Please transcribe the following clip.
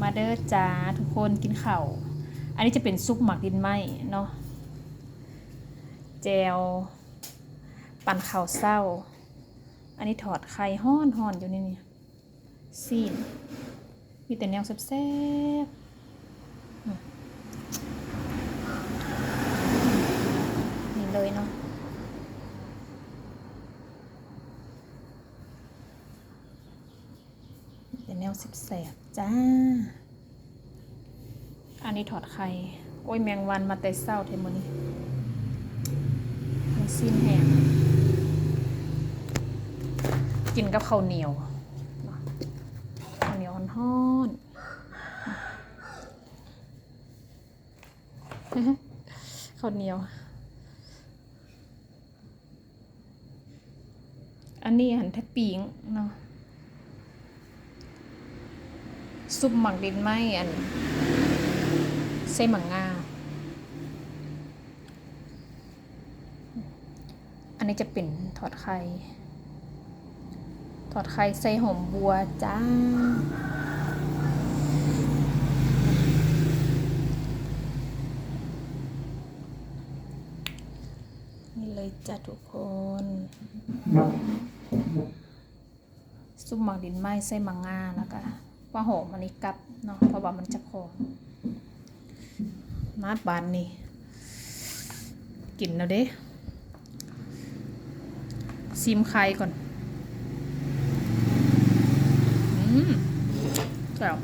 มาเด้อจ้าทุกคนกินข้าวอันนี้จะเป็นซุปหมักดินไหมเนาะแจวปั่นข้าวเศร้าอันนี้ถอดไข่ห้อนอยู่นี่ซีนมีแต่แนวแซ่บๆนี่เลยเนาะแต่แนวแซ่บๆจ้าอันนี้ถอดไข่โอ้ยแมงวันมาแต่เศร้าเทมอนี่มันซีนแห้งกินกับข้าวเหนียวข้าวเหนียวฮ้อนข้าวเหนียวอันนี้หันแทบปิงเนาะซุปหมักดินไหมอันเส้นหมังงาอันนี้จะเป็นถอดไข่ใส่หอมบัวจ้านี่เลยจ้าทุกคนซุปหมักดินไหมใส่หมังงาแล้วก็ว่าหอมอันนี้กับเนาะเพราะว่ามันจะหอมมาบานนี่กินแล้วเด้ซิมไข่ก่อนแซ่บ